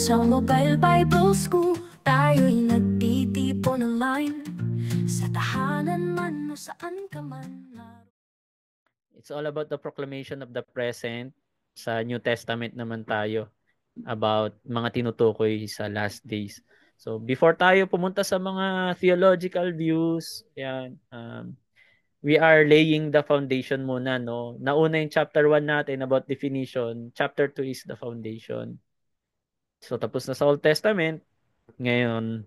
Sa Mobile Bible School, tayo'y nagtitipon online. Sa tahanan man o saan ka man. It's all about the proclamation of the present. Sa New Testament naman tayo about mga tinutukoy sa last days. So before tayo pumunta sa mga theological views, yan, we are laying the foundation muna, no? Nauna yung chapter 1 natin about definition, chapter 2 is the foundation. So tapos na sa Old Testament, ngayon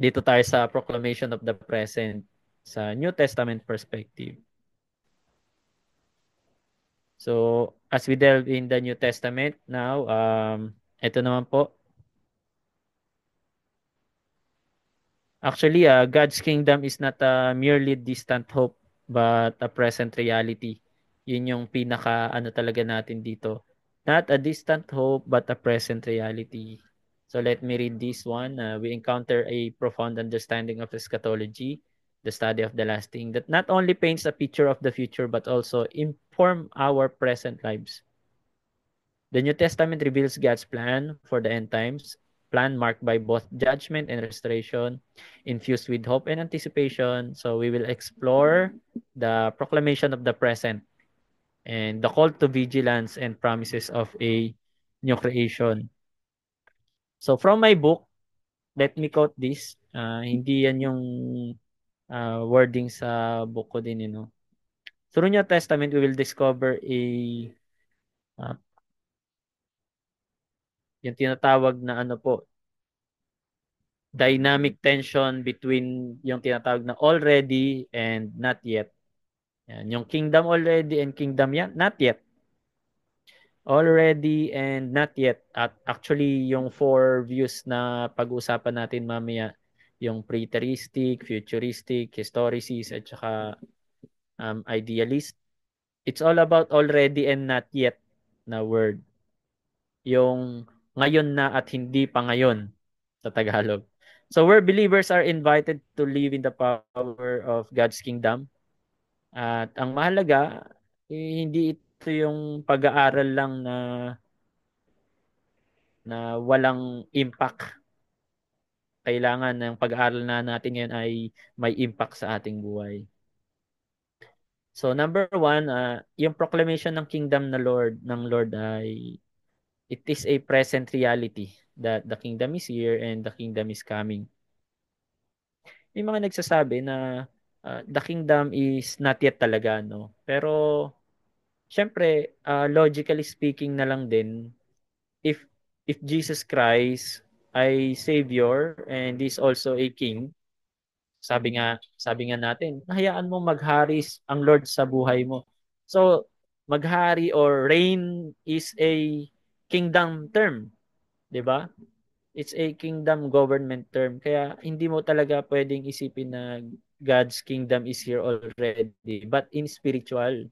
dito tayo sa proclamation of the present sa New Testament perspective. So, as we delve in the New Testament now, ito naman po. Actually, God's kingdom is not a merely distant hope, but a present reality. Yun yung pinaka ano talaga natin dito. Not a distant hope, but a present reality. So let me read this one. We encounter a profound understanding of eschatology, the study of the last thing, that not only paints a picture of the future, but also inform our present lives. The New Testament reveals God's plan for the end times, plan marked by both judgment and restoration, infused with hope and anticipation. So we will explore the proclamation of the present and the call to vigilance and promises of a new creation. So from my book, let me quote this. Hindi yan yung wording sa book ko din, Through New Testament, we will discover uh, yung tinatawag na ano po, dynamic tension between yung tinatawag na already and not yet. Yan, yung kingdom already and kingdom not yet. Already and not yet. At actually, yung four views na pag-uusapan natin mamaya, yung preteristic, futuristic, historicist, at saka idealist. It's all about already and not yet na word. Yung ngayon na at hindi pa ngayon sa Tagalog. So where believers are invited to live in the power of God's kingdom. At ang mahalaga, hindi ito yung pag-aaral lang na walang impact. Kailangan ng pag-aaral na natin ngayon ay may impact sa ating buhay. So number one, yung proclamation ng kingdom ng Lord ay it is a present reality that the kingdom is here and the kingdom is coming. May mga nagsasabi na the kingdom is not yet talaga, no? Pero syempre, logically speaking na lang din, if if Jesus Christ ay savior and is also a king, sabi nga natin, hayaan mo maghari ang Lord sa buhay mo. So, maghari or reign is a kingdom term, 'di ba? It's a kingdom government term. Kaya hindi mo talaga pwedeng isipin na God's kingdom is here already, but in spiritual,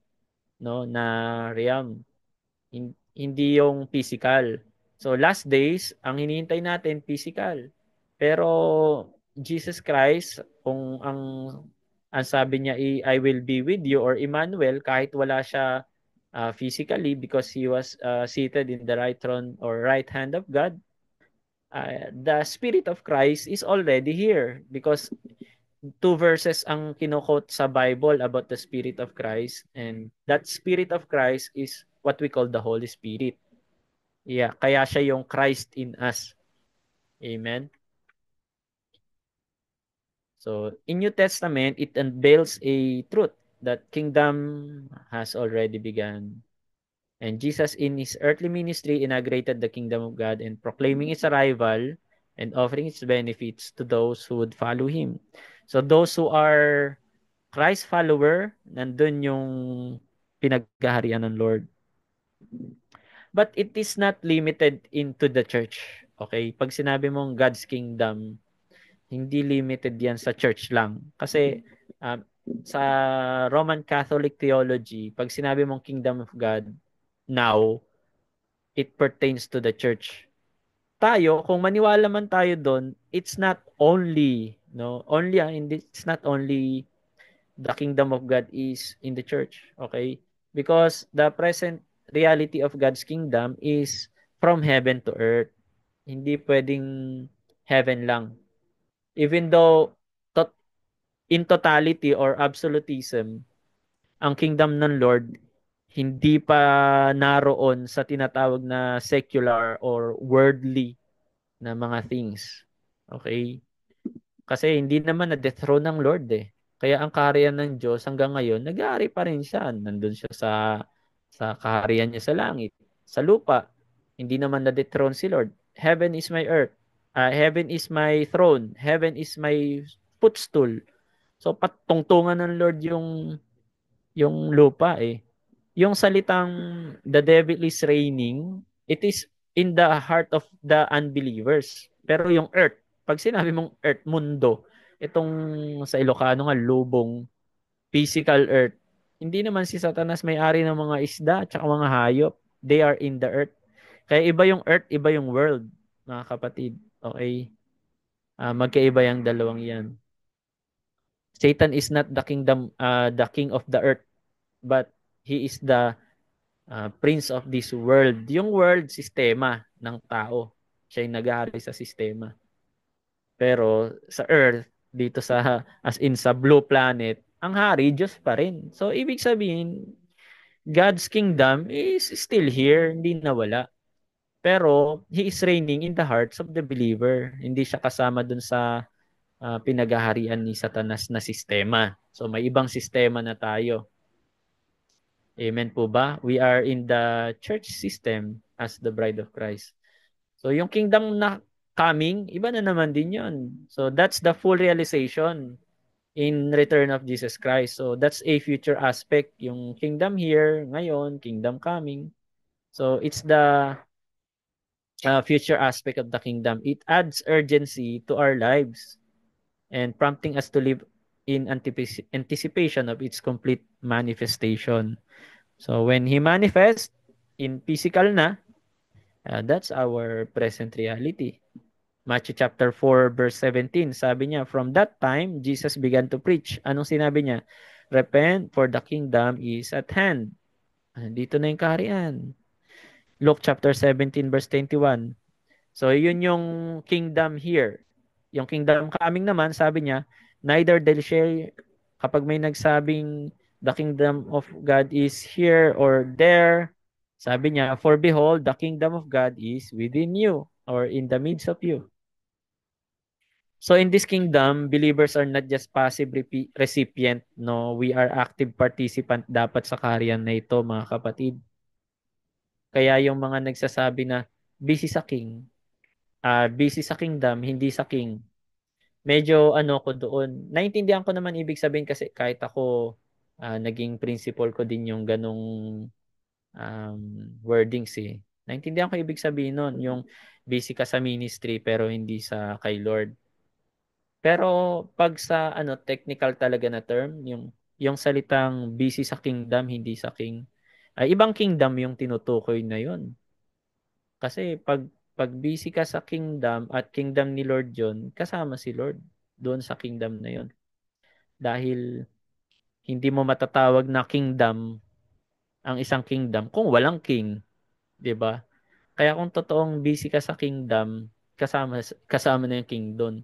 no, na realm. Hindi yung physical. So last days, ang hinihintay natin physical. Pero Jesus Christ, kung ang sabi niya I will be with you or Emmanuel, kahit wala siya physically because he was seated in the right throne or right hand of God, the Spirit of Christ is already here because two verses ang kinukot sa Bible about the Spirit of Christ, and that Spirit of Christ is what we call the Holy Spirit. Yeah, kaya siya yung Christ in us. Amen. So, in New Testament, it unveils a truth that kingdom has already begun. And Jesus in his earthly ministry inaugurated the kingdom of God and proclaiming its arrival and offering its benefits to those who would follow him. So those who are Christ follower, nandun yung pinaghaharian ng Lord. But it is not limited into the church. Okay? Pag sinabi mong God's kingdom, hindi limited yan sa church lang. Kasi sa Roman Catholic theology, pag sinabi mong kingdom of God, now, it pertains to the church. Tayo, kung maniwala man tayo doon, it's not only, no, it's not only the kingdom of God is in the church, okay? Because the present reality of God's kingdom is from heaven to earth. Hindi pwedeng heaven lang. Even though tot in totality or absolutism, ang kingdom ng Lord hindi pa naroon sa tinatawag na secular or worldly na mga things. Okay? Kasi hindi naman na-dethrone ng Lord eh. Kaya ang kaharian ng Diyos hanggang ngayon, nag-aari pa rin siya. Nandun siya sa kaharian niya sa langit, sa lupa. Hindi naman na-dethrone si Lord. Heaven is my earth. Heaven is my throne. Heaven is my footstool. So patungtungan ng Lord yung lupa eh. Yung salitang the devil is reigning, it is in the heart of the unbelievers. Pero yung earth, pag sinabi mong earth, mundo, itong sa Ilocano nga, lubong, physical earth, hindi naman si Satanas may-ari ng mga isda at mga hayop. They are in the earth. Kaya iba yung earth, iba yung world, mga kapatid. Okay? Magkaiba yung dalawang yan. Satan is not the king of the earth, but he is the prince of this world. Yung world, sistema ng tao. Siya yung nag-aari sa sistema. Pero sa Earth, dito sa, as in sa blue planet, ang hari, Diyos pa rin. So, ibig sabihin, God's kingdom is still here, hindi nawala. Pero, He is reigning in the hearts of the believer. Hindi siya kasama dun sa pinaghaharian ni Satanas na sistema. So, may ibang sistema na tayo. Amen po ba? We are in the church system as the bride of Christ. So yung kingdom na coming, iba na naman din yun. So that's the full realization in return of Jesus Christ. So that's a future aspect. Yung kingdom here, ngayon, kingdom coming. So it's the future aspect of the kingdom. It adds urgency to our lives and prompting us to live in anticipation of its complete manifestation. So when He manifests in physical na, that's our present reality. Matthew chapter 4 verse 17, sabi niya, from that time, Jesus began to preach. Anong sinabi niya? Repent for the kingdom is at hand. Dito na yung kaharian. Luke chapter 17 verse 21. So yun yung kingdom here. Yung kingdom coming naman, sabi niya, neither they'll share, kapag may nagsabing the kingdom of God is here or there, sabi niya, for behold, the kingdom of God is within you or in the midst of you. So in this kingdom, believers are not just passive recipient, no, we are active participant dapat sa kaharian na ito, mga kapatid. Kaya yung mga nagsasabi na busy sa king, busy sa kingdom, hindi sa king. Medyo ano ko doon. Naintindihan ko naman ibig sabihin kasi kahit ako naging principal ko din yung ganong wordings eh. Naintindihan ko ibig sabihin nun, yung busy ka sa ministry pero hindi sa kay Lord. Pero pag sa ano technical talaga na term, yung salitang busy sa kingdom, hindi sa king, ay ibang kingdom yung tinutukoy na yun. Kasi pag busy ka sa kingdom at kingdom ni Lord John, kasama si Lord doon sa kingdom na yun. Dahil hindi mo matatawag na kingdom ang isang kingdom kung walang king, 'di ba? Kaya kung totoong busy ka sa kingdom, kasama na yung king doon.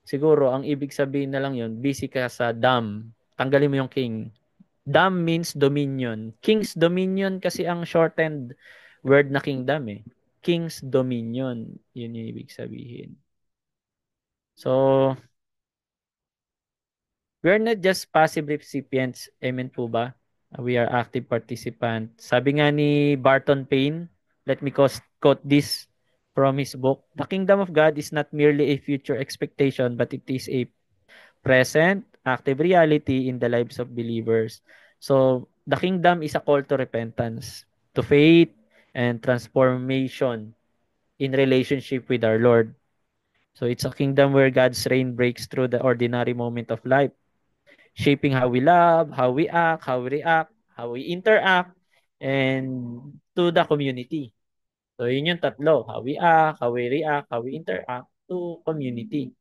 Siguro, ang ibig sabihin na lang yun, busy ka sa dam. Tanggalin mo yung king. Dam means dominion. King's dominion kasi ang shortened word na kingdom eh. King's dominion. Yun yung ibig sabihin. So, we're not just passive recipients. Amen po ba? We are active participants. Sabi nga ni Barton Payne, let me quote this from his book. The kingdom of God is not merely a future expectation, but it is a present, active reality in the lives of believers. So, the kingdom is a call to repentance, to faith, and transformation in relationship with our Lord. So, it's a kingdom where God's reign breaks through the ordinary moment of life, shaping how we love, how we act, how we react, how we interact, and to the community. So, yun yung tatlo. How we act, how we react, how we interact to community.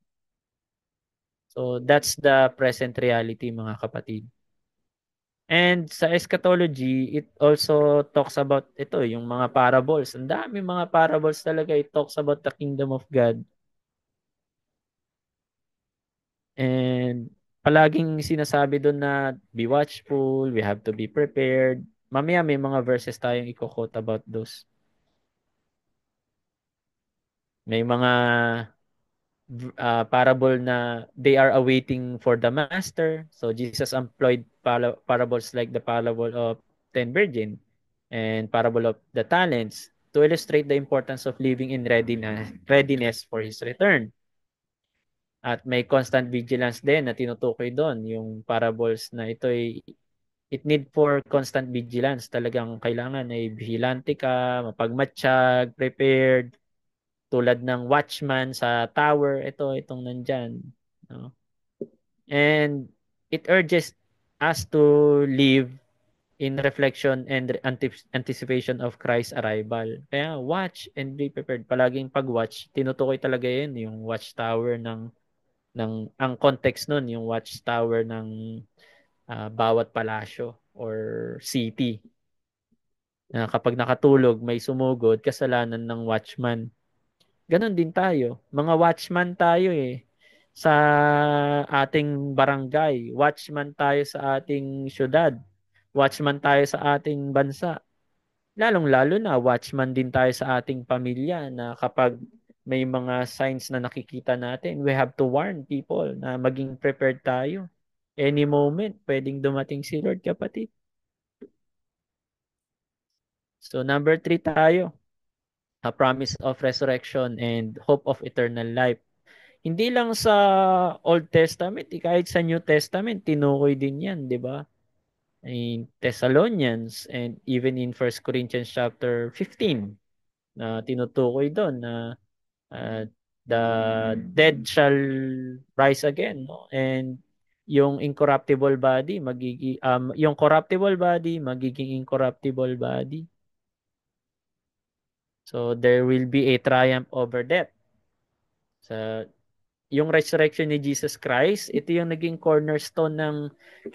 So, that's the present reality, mga kapatid. And sa eschatology, it also talks about ito, yung mga parables. Ang dami mga parables talaga. It talks about the kingdom of God. And palaging sinasabi doon na be watchful, we have to be prepared. Mamaya may mga verses tayong i-quote about those. May mga parable na they are awaiting for the master. So Jesus employed parables like the parable of 10 virgin and parable of the talents to illustrate the importance of living in readiness for his return. At may constant vigilance din na tinutukoy doon, yung parables na ito ay it need for constant vigilance. Talagang kailangan ay vigilante ka, mapagmatsyag, prepared, tulad ng watchman sa tower, itong nandyan. No? And it urges us to live in reflection and anticipation of Christ's arrival. Kaya watch and be prepared. Palaging pag-watch, tinutukoy talaga yun, yung watchtower ng ang context nun, yung watchtower ng bawat palasyo or city. Na kapag nakatulog, may sumugod, kasalanan ng watchman. Ganon din tayo. Mga watchman tayo eh. Sa ating barangay, watchman tayo sa ating syudad, watchman tayo sa ating bansa. Lalong-lalo na, watchman din tayo sa ating pamilya na kapag may mga signs na nakikita natin, we have to warn people na maging prepared tayo. Any moment, pwedeng dumating si Lord, kapatid. So, number 3 tayo. A promise of resurrection and hope of eternal life. Hindi lang sa Old Testament, kahit sa New Testament, tinukoy din yan, di ba? In Thessalonians and even in First Corinthians chapter 15 na tinutukoy doon na uh, the dead shall rise again, no? And yung incorruptible body magiging yung corruptible body magiging incorruptible body. So there will be a triumph over death. Sa yung resurrection ni Jesus Christ, ito yung naging cornerstone ng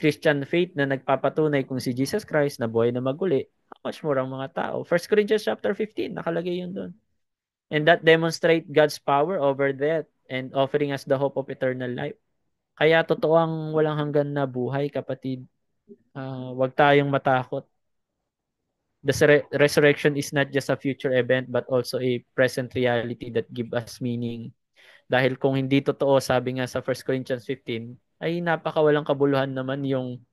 Christian faith na nagpapatunay kung si Jesus Christ na buhay na maguli, how much more ang mga tao. First Corinthians chapter 15, nakalagay yun doon. And that demonstrate God's power over death and offering us the hope of eternal life. Kaya totoo ang walang hanggan na buhay, kapatid. Wag tayong matakot. The resurrection is not just a future event but also a present reality that give us meaning. Dahil kung hindi totoo, sabi nga sa 1 Corinthians 15, ay napakawalang kabuluhan naman yung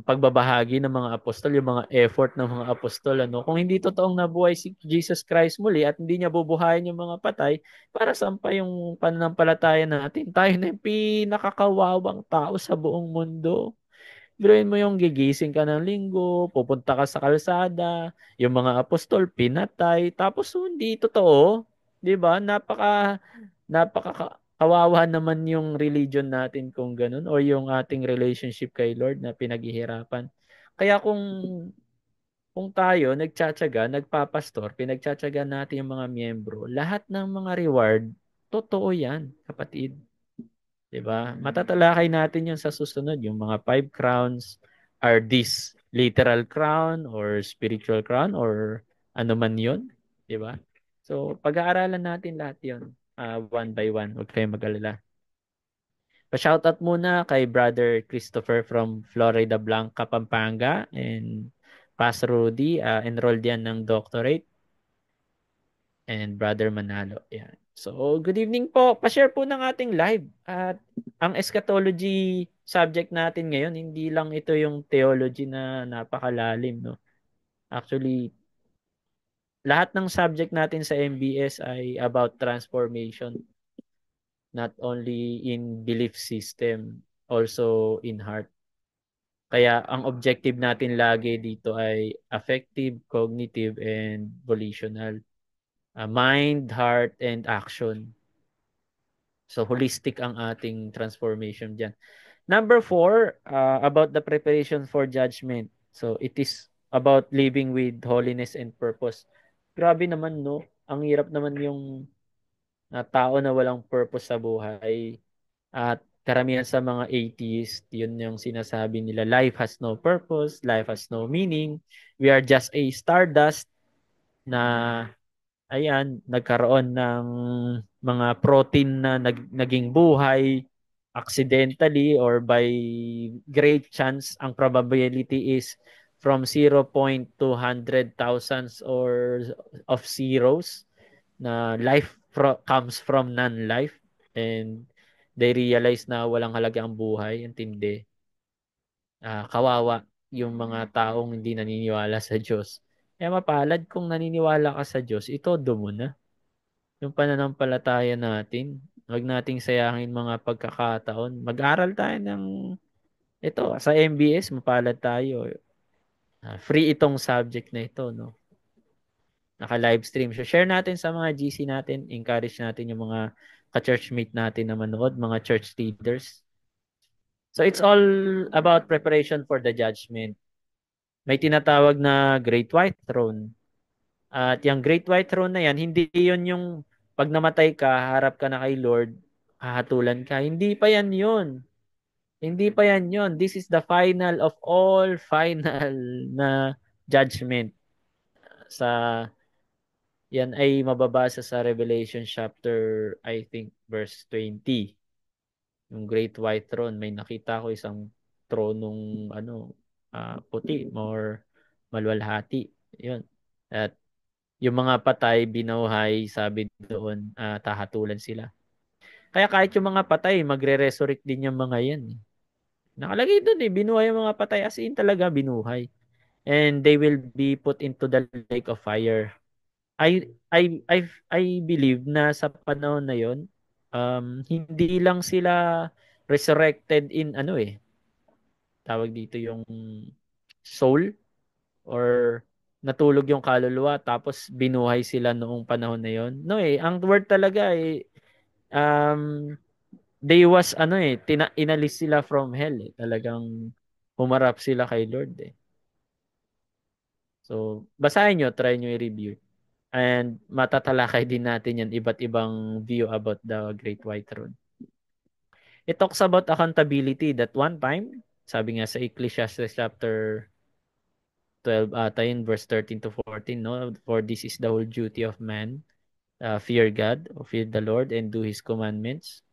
pagbabahagi ng mga apostol, yung mga effort ng mga apostol. Ano? Kung hindi totoong nabuhay si Jesus Christ muli at hindi niya bubuhayin yung mga patay, para saan pa yung pananampalataya natin? Tayo na yung pinakakawawang tao sa buong mundo. Biruin mo yung gigising ka ng linggo, pupunta ka sa kalsada, yung mga apostol pinatay, tapos hindi totoo. 'Di ba? Napaka kawawa naman yung religion natin kung ganun or yung ating relationship kay Lord na pinaghihirapan. Kaya kung tayo nagtsatsaga, nagpapastor, pinagtsatsaga natin yung mga miyembro, lahat ng mga reward, totoo 'yan, kapatid. 'Di ba? Matatalakay natin 'yon sa susunod, yung mga 5 crowns, are this literal crown or spiritual crown or ano man 'yon, 'di ba? So, pag-aaralan natin lahat 'yon, one by one. Huwag kayong mag-alala. Pa-shoutout muna kay Brother Christopher from Florida Blanca, Pampanga, and Pastor Rudy, enrolled yan ng doctorate, and Brother Manalo. Yan. So, good evening po. Pa-share po ng ating live. At ang eschatology subject natin ngayon, hindi lang ito yung theology na napakalalim, no? Actually, lahat ng subject natin sa MBS ay about transformation, not only in belief system, also in heart. Kaya ang objective natin lagi dito ay affective, cognitive, and volitional. Mind, heart, and action. So, holistic ang ating transformation dyan. Number 4, about the preparation for judgment. So, it is about living with holiness and purpose. Grabe naman, no? Ang hirap naman yung tao na walang purpose sa buhay. At karamihan sa mga atheist, yun yung sinasabi nila, life has no purpose, life has no meaning, we are just a stardust na ayan, nagkaroon ng mga protein na naging buhay accidentally or by great chance. Ang probability is from 0.200 thousands or of zeros na life comes from non-life, and they realize na walang halaga ang buhay. Ang tindi. Kawawa yung mga taong hindi naniniwala sa Diyos. Kaya mapalad kung naniniwala ka sa Diyos, itodo mo na yung pananampalataya natin. Huwag nating sayangin mga pagkakataon. Mag-aral tayo ng ito. Sa MBS, mapalad tayo. Free itong subject na ito, no? Naka-livestream. So, share natin sa mga GC natin. Encourage natin yung mga ka-churchmate natin na manood, mga church leaders. So, it's all about preparation for the judgment. May tinatawag na Great White Throne. At yung Great White Throne na yan, hindi yun yung pag namatay ka, harap ka na kay Lord, hahatulan ka. Hindi pa yan yun. Hindi pa yan yun. This is the final of all final na judgment. Sa yan ay mababasa sa Revelation chapter, I think, verse 20. Yung Great White Throne, may nakita ko isang tronong puti or malwalhati. Yun. At yung mga patay, binuhay, sabi doon, tahatulan sila. Kaya kahit yung mga patay, magre-resurrect din yung mga yan. Nakalagay doon binuhay yung mga patay, as in talaga binuhay. And they will be put into the lake of fire. I believe na sa panahon na yon, hindi lang sila resurrected in tawag dito yung soul, or natulog yung kaluluwa tapos binuhay sila noong panahon na yon. No ang word talaga um they was inalis sila from hell Talagang humarap sila kay Lord So basahin nyo, try nyo i-review. And matatalakay din natin yan iba't ibang view about the Great White Throne. It talks about accountability that one time, sabi nga sa Ecclesiastes chapter 12 in verse 13 to 14, no? For this is the whole duty of man, fear God, or fear the Lord, and do His commandments.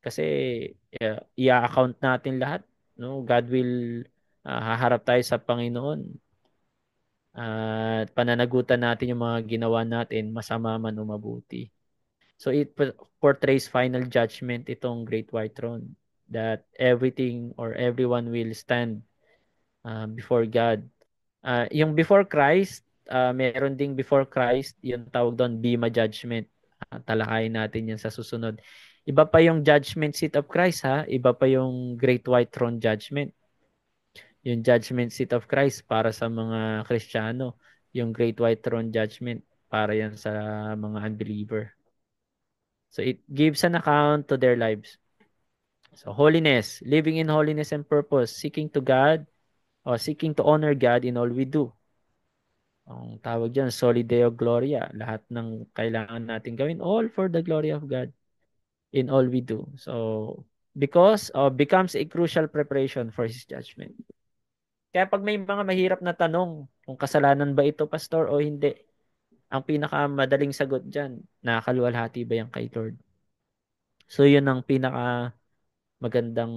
Kasi i-account natin lahat, no? God will haharap tayo sa Panginoon. At pananagutan natin yung mga ginawa natin, masama man o mabuti. So it portrays final judgment, itong Great White Throne, that everything or everyone will stand before God. Yung before Christ, meron ding before Christ, yung tawag doon Bema Judgment. Talakayin natin yan sa susunod. Iba pa yung judgment seat of Christ iba pa yung Great White Throne Judgment. Yung judgment seat of Christ para sa mga Kristiyano, yung Great White Throne Judgment para yan sa mga unbeliever. So it gives an account to their lives. So holiness, living in holiness and purpose, seeking to God or seeking to honor God in all we do. Ang tawag dyan, Soli Deo Gloria. Lahat ng kailangan natin gawin, all for the glory of God in all we do. So, because becomes a crucial preparation for His judgment. Kaya pag may mga mahirap na tanong, kung kasalanan ba ito, pastor, o hindi, ang pinakamadaling sagot dyan, nakaluwalhati ba yan kay Lord? So, yun ang pinaka magandang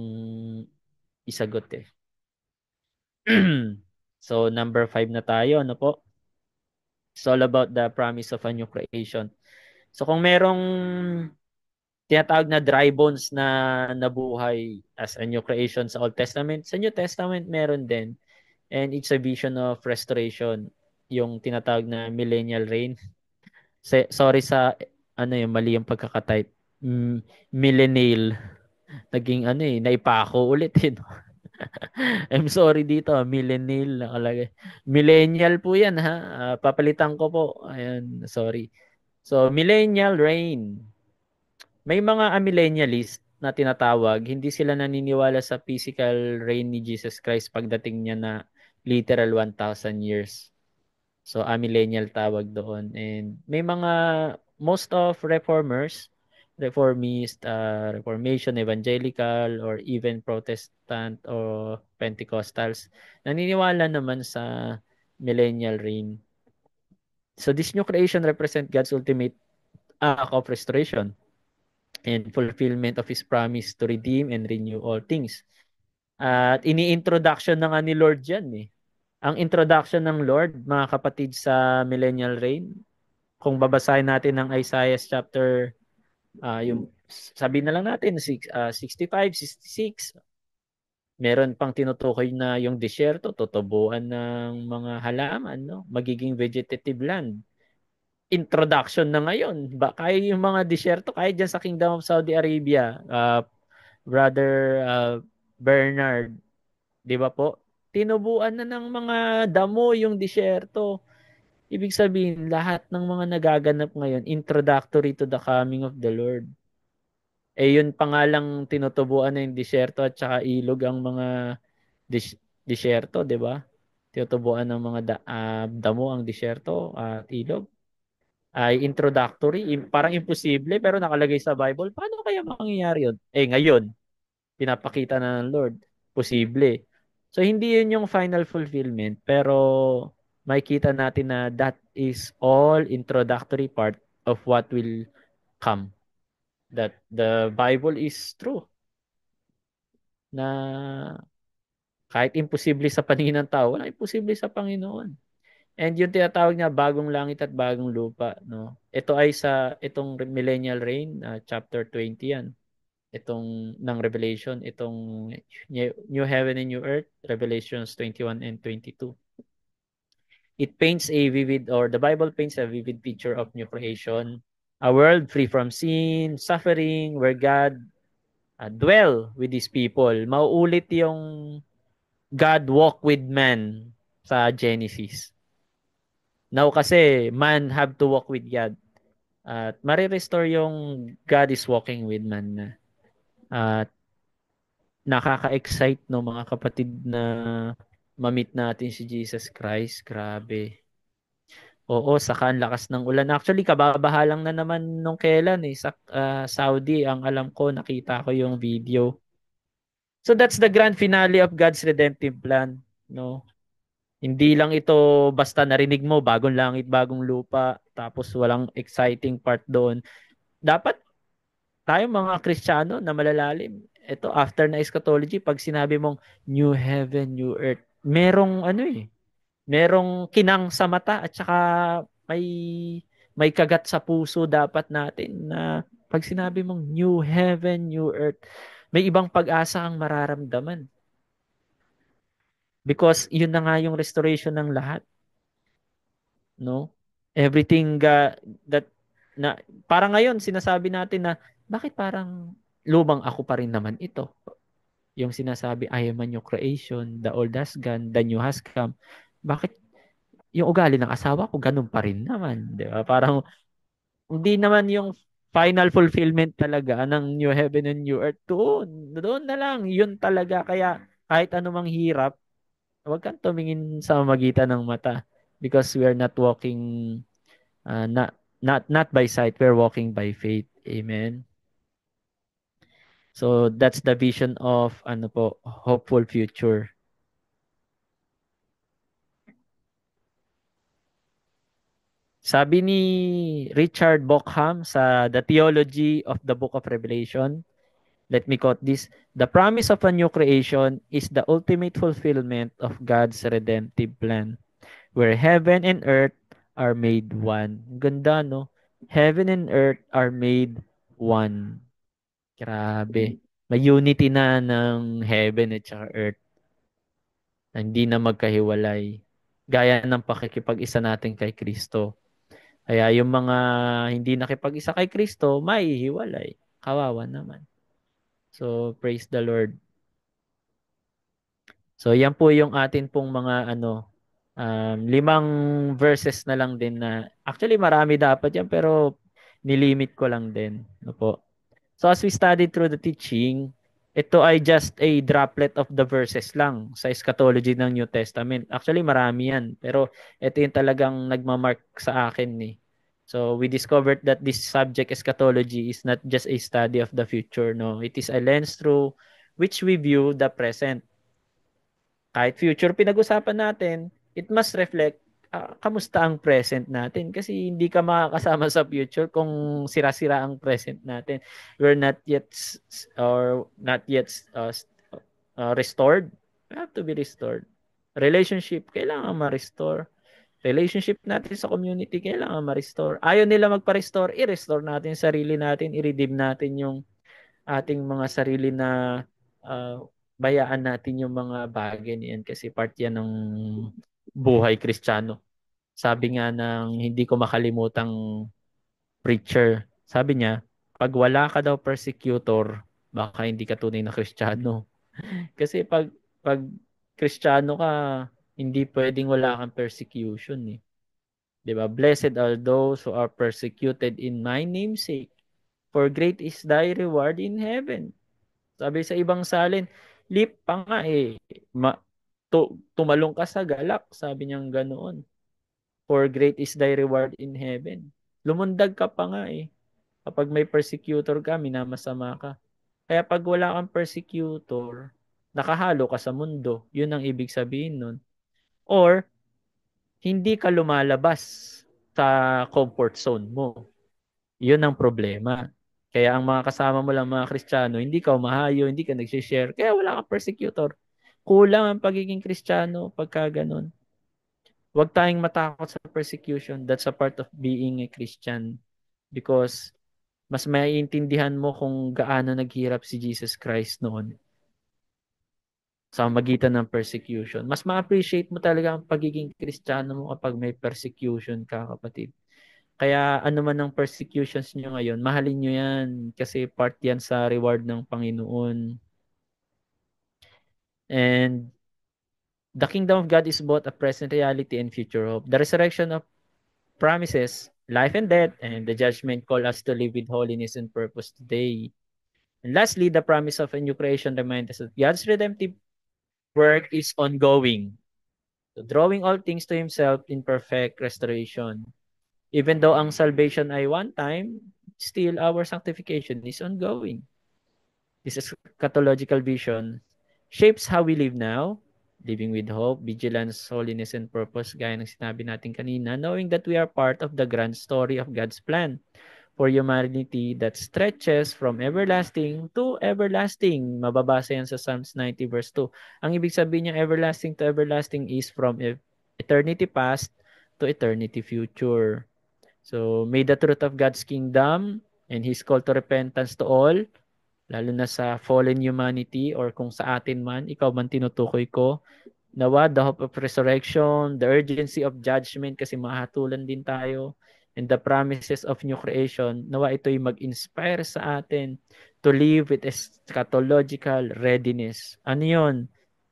isagot So, number 5 na tayo. Ano po? It's all about the promise of a new creation. So, kung merong tinatawag na dry bones na nabuhay as a new creation sa Old Testament, sa New Testament meron din. And it's a vision of restoration, yung tinatawag na millennial reign. Sorry sa yung mali yung pagkakatype. Millennial. Naging naipako ulit no? I'm sorry dito, millennial nakalagay. Millennial po 'yan papalitan ko po. Ayun, sorry. So, millennial reign. May mga amillennialist na tinatawag, hindi sila naniniwala sa physical reign ni Jesus Christ pagdating niya na literal 1,000 years. So, amillennial tawag doon. And may mga, most of reformers, Reformist, Reformation, Evangelical, or even Protestant or Pentecostals, naniniwala naman sa millennial reign. So this new creation represent God's ultimate act of restoration and fulfillment of His promise to redeem and renew all things. At ini-introduction na nga ni Lord yan eh. Ang introduction ng Lord, mga kapatid, sa millennial reign, kung babasahin natin ng Isaiah chapter, yung sabi na lang natin, 65, 66, meron pang tinutukoy na yung disyerto, tutubuan ng mga halaman, no? Magiging vegetative land. Introduction na ngayon. Kaya yung mga disyerto, kaya dyan sa Kingdom of Saudi Arabia, Brother Bernard, di ba po? Tinubuan na ng mga damo yung disyerto. Ibig sabihin, lahat ng mga nagaganap ngayon, introductory to the coming of the Lord. Eh yun pa nga lang tinutubuan na yung disyerto at saka ilog ang mga disyerto, di ba? Tinutubuan ng mga damo ang disyerto at ilog. Ay introductory, parang imposible pero nakalagay sa Bible. Paano kaya mangyayari yun? Eh ngayon, pinapakita na ng Lord, posible. So hindi yun yung final fulfillment, pero makikita natin na that is all introductory part of what will come. That the Bible is true. Na kahit imposible sa paningin ng tao, wala imposible sa Panginoon. And yung tinatawag niya bagong langit at bagong lupa, no. Ito ay sa itong millennial reign, chapter 20 yan. Itong ng Revelation, itong new heaven and new earth, Revelations 21 and 22. It paints a vivid, or the Bible paints a vivid picture of new creation, a world free from sin, suffering, where God dwell with His people. Mauulit yung God walk with man sa Genesis. Now kasi man have to walk with God. At marirestore yung God is walking with man na. At nakaka-excite no mga kapatid na ma-meet natin si Jesus Christ. Grabe. Oo, saka ang lakas ng ulan. Actually, kababaha lang na naman nung kailan eh. Sa Saudi, ang alam ko, nakita ko yung video. So that's the grand finale of God's redemptive plan. No? Hindi lang ito basta narinig mo, bagong langit, bagong lupa, tapos walang exciting part doon. Dapat tayo mga Kristiyano na malalalim. Ito, after na eschatology, pag sinabi mong new heaven, new earth, merong ano eh, merong kinang sa mata at saka may may kagat sa puso dapat natin na pag sinabi mong new heaven, new earth, may ibang pag-asa ang mararamdaman. Because yun na nga yung restoration ng lahat, no? Everything that na parang ngayon sinasabi natin na bakit parang lumang ako pa rin naman ito. Yung sinasabi, I am a new creation, the old has gone, the new has come. Bakit yung ugali ng asawa ko ganun pa rin naman, 'di ba? Parang hindi naman yung final fulfillment talaga ng new heaven and new earth. Doon na lang, yun talaga. Kaya kahit anumang hirap, huwag kang tumingin sa magitan ng mata because we are not walking not by sight, we're walking by faith. Amen. So that's the vision of ano po, hopeful future. Sabi ni Richard Bauckham sa The Theology of the Book of Revelation, let me quote this, the promise of a new creation is the ultimate fulfillment of God's redemptive plan, where heaven and earth are made one. Ganda, no? Heaven and earth are made one. Grabe. May unity na ng heaven at saka earth. Hindi na magkahiwalay. Gaya ng pakikipag-isa natin kay Kristo. Kaya yung mga hindi nakipag-isa kay Kristo, maihiwalay. Kawawa naman. So, praise the Lord. So, yan po yung atin pong mga 5 verses na lang din na actually marami dapat yan pero nilimit ko lang din. No po. So, as we studied through the teaching, ito ay just a droplet of the verses lang sa eschatology ng New Testament. Actually, marami yan. Pero ito yung talagang nagmamark sa akin eh. So we discovered that this subject, eschatology, is not just a study of the future. No, it is a lens through which we view the present. Kahit future pinag-usapan natin, it must reflect kamusta ang present natin kasi hindi ka makakasama sa future kung sira-sira ang present natin. We're not yet or not yet restored. We have to be restored. Relationship, kailangan ma-restore. Relationship natin sa community, kailangan ma-restore. Ayaw nila magpa-restore, i-restore natin sarili natin, i-redeem natin yung ating mga sarili na uh, bayaan natin yung mga bagay niyan kasi part yan ng buhay Kristiyano. Sabi nga ng hindi ko makalimutang preacher, sabi niya, pag wala ka daw persecutor, baka hindi ka tunay na Kristiyano. Kasi pag Kristiyano ka, hindi pwedeng wala kang persecution eh. 'Di ba? Blessed are those who are persecuted in my name's sake, for great is thy reward in heaven. Sabi sa ibang salin, lip pa nga eh. Tumalong ka sa galak, sabi niyang ganoon. For great is thy reward in heaven. Lumundag ka pa nga eh. Kapag may persecutor ka, minamasama ka. Kaya pag wala kang persecutor, nakahalo ka sa mundo. Yun ang ibig sabihin nun. Or, hindi ka lumalabas sa comfort zone mo. Yun ang problema. Kaya ang mga kasama mo lang mga Kristiyano, hindi ka umahayo, hindi ka nagsishare, kaya wala kang persecutor. Kulang ang pagiging Kristiyano pagka ganun. Huwag tayong matakot sa persecution. That's a part of being a Christian. Because mas maiintindihan mo kung gaano naghirap si Jesus Christ noon sa magitan ng persecution. Mas ma-appreciate mo talaga ang pagiging Kristiyano mo kapag may persecution ka, kapatid. Kaya ano man ang persecutions nyo ngayon, mahalin nyo yan kasi part yan sa reward ng Panginoon. And the kingdom of God is both a present reality and future hope. The resurrection of promises life and death, and the judgment call us to live with holiness and purpose today. And lastly, the promise of a new creation reminds us that God's redemptive work is ongoing, so drawing all things to Himself in perfect restoration. Even though ang salvation ay one time, still our sanctification is ongoing. This eschatological vision shapes how we live now, living with hope, vigilance, holiness, and purpose, gaya ng sinabi natin kanina, knowing that we are part of the grand story of God's plan for humanity that stretches from everlasting to everlasting. Mababasa yan sa Psalms 90 verse 2. Ang ibig sabihin ng everlasting to everlasting is from eternity past to eternity future. So, may the truth of God's kingdom and His call to repentance to all, lalo na sa fallen humanity or kung sa atin man, ikaw man tinutukoy ko, nawa, the hope of resurrection, the urgency of judgment kasi mahatulan din tayo, and the promises of new creation, nawa ito'y mag-inspire sa atin to live with eschatological readiness. Ano yun?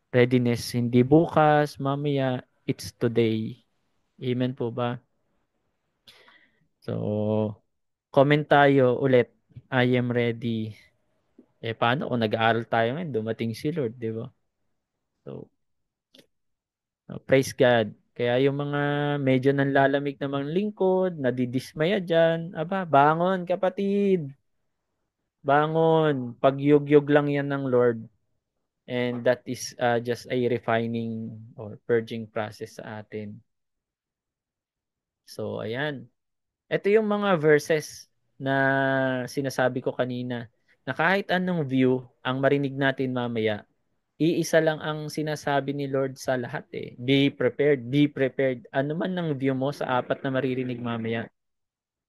Readiness, hindi bukas, mamaya, it's today. Amen po ba? So, comment tayo ulit. I am ready. Paano kung nag-aaral tayo ngayon, dumating si Lord, di ba? So, praise God. Kaya yung mga medyo nanlalamig namang lingkod, nadidismaya dyan, aba, bangon kapatid. Bangon. Pagyugyog lang yan ng Lord. And that is just a refining or purging process sa atin. So, ayan. Ito yung mga verses na sinasabi ko kanina na kahit anong view ang marinig natin mamaya, iisa lang ang sinasabi ni Lord sa lahat eh. Be prepared, be prepared. Ano man ang view mo sa apat na maririnig mamaya,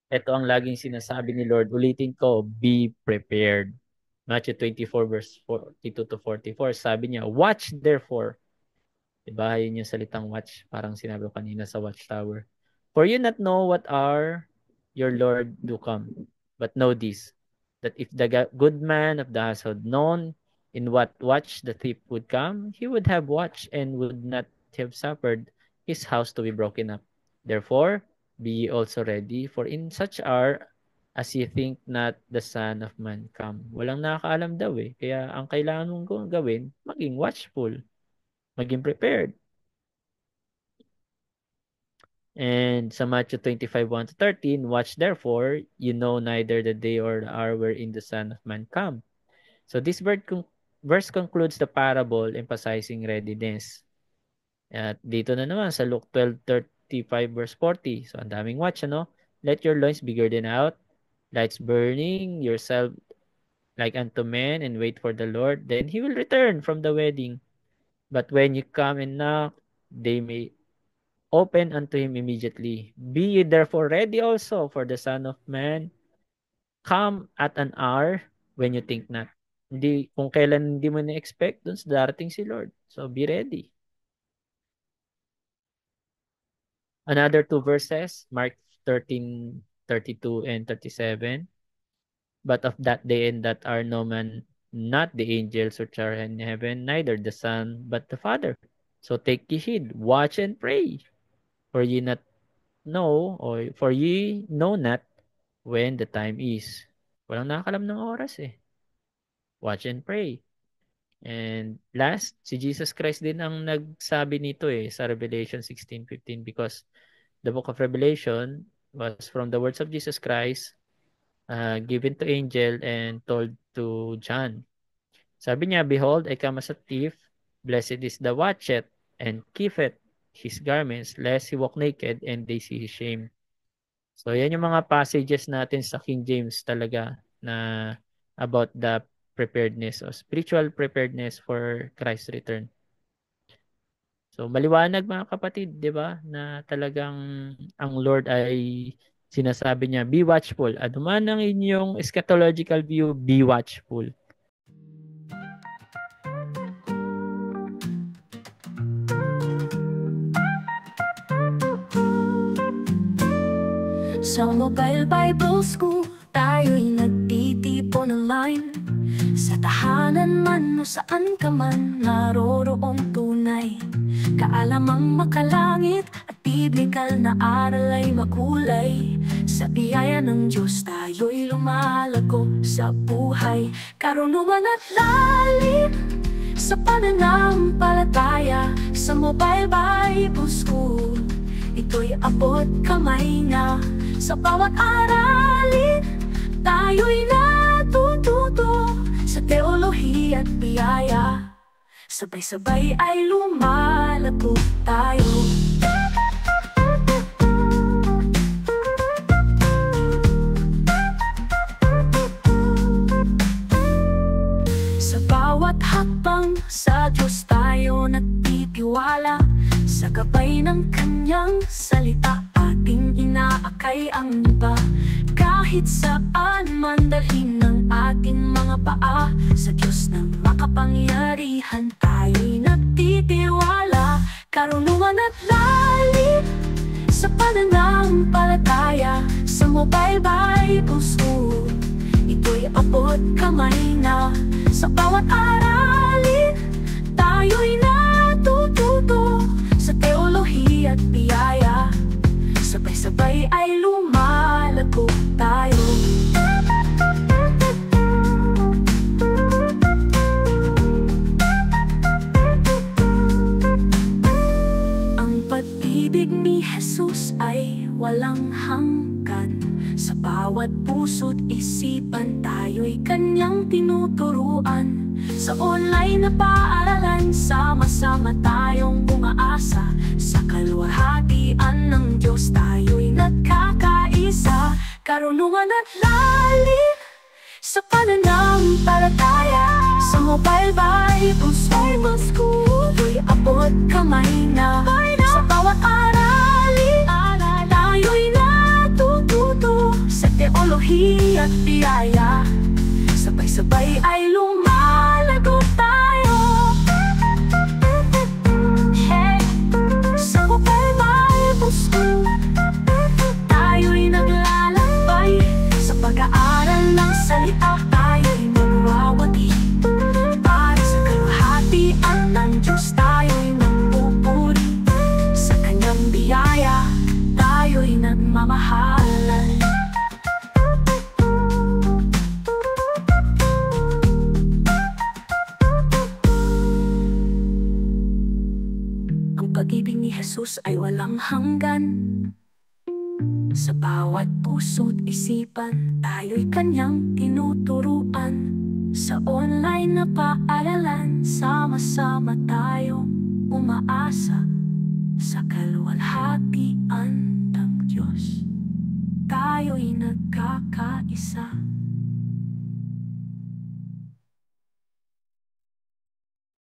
ito ang laging sinasabi ni Lord. Ulitin ko, be prepared. Matthew 24 verse 42 to 44, sabi niya, watch therefore. Diba? Yun yung salitang watch. Parang sinabi ko kanina sa watchtower. For you not know what are your Lord do come. But know this, that if the good man of the household known in what watch the thief would come, he would have watched and would not have suffered his house to be broken up. Therefore, be ye also ready, for in such hour as ye think not the Son of Man come. Walang nakakaalam daw eh. Kaya ang kailangan mong gawin, maging watchful, maging prepared. And sa Matthew 25:1-13, watch therefore, you know neither the day or the hour wherein the Son of Man come. So this verse concludes the parable emphasizing readiness. At dito na naman sa Luke 12:35 verse 40. So ang daming watch, ano? Let your loins be girded out, lights burning, yourself like unto men, and wait for the Lord. Then he will return from the wedding. But when you come and knock, they may open unto him immediately. Be ye therefore ready also, for the Son of Man come at an hour when you think not. Hindi, kung kailan hindi mo na-expect, dun sa darating si Lord. So be ready. Another two verses, Mark 13:32 and 37. But of that day and that hour no man, not the angels which are in heaven, neither the Son, but the Father. So take ye heed, watch and pray, for ye not know, or for ye know not when the time is. Walang nakakalam ng oras eh. Watch and pray. And last, si Jesus Christ din ang nagsabi nito eh sa Revelation 16:15, because the book of Revelation was from the words of Jesus Christ, given to angel and told to John. Sabi niya, behold, I come as a thief. Blessed is the watcheth and keepeth his garments, lest he walk naked and they see his shame. So yan yung mga passages natin sa King James talaga na about the preparedness or spiritual preparedness for Christ's return. So maliwanag mga kapatid, 'di ba, na talagang ang Lord ay sinasabi niya, be watchful. Ano man ang inyong eschatological view, be watchful. Sa Mobile Bible School, tayo'y nagtitipon online. Sa tahanan man o saan ka man, naroroong tunay kaalamang makalangit at biblikal na aral ay makulay. Sa biyaya ng Diyos tayo'y lumalago sa buhay, karunungan at lalim sa pananampalataya. Sa Mobile Bible School, ito'y abot kamay na. Sa bawat aralin, tayo'y natututo sa teolohiya at biyaya. Sabay-sabay ay lumalago tayo. Sa bawat hakbang, sa Diyos tayo nagtitiwala. Sa gabay ng kanyang salita, ating inaakay ang iba. Kahit saan man dalhin ng ating mga paa, sa Diyos ng makapangyarihan tayo'y nagtitiwala. Karunungan at lalim sa pananampalataya. Sa Mobile Bible School, ito'y abot kamay na. Sa bawat aralin, tayo'y natututo sa teolohiya at biyaya. Sabay-sabay ay lumalago tayo. Ang pag-ibig ni Jesus ay walang hanggan. Sa bawat puso't isipan, tayo'y kanyang tinuturuan. Sa online na paaralan, sama-sama tayong umaasa. Sa kaluwalhatian ng Diyos tayo'y nagkakaisa. Karunungan at lalim sa pananampalataya. Sa Mobile Bible School, ito'y abot kamay na. Sa bawat aralin, tayo'y natututo sa teolohiya at biyaya. Sabay-sabay ay lumalago tayo. Hey, sa Mobile Bible School, tayo'y naglalakbay. Sa pag-aaral ng salita, tayo'y magwawagi. Para sa kaluwalhatian ng Diyos, tayo'y magpupuri. Sa kanyang biyaya, tayo'y nagmamahalan. pag-ibig ni Jesus ay walang hanggan. Sa bawat puso't isipan, tayo'y kanyang tinuturuan. Sa online na paaralan, sama-sama tayong umaasa sa kaluwalhatian ng Diyos. Tayo'y nagkakaisa.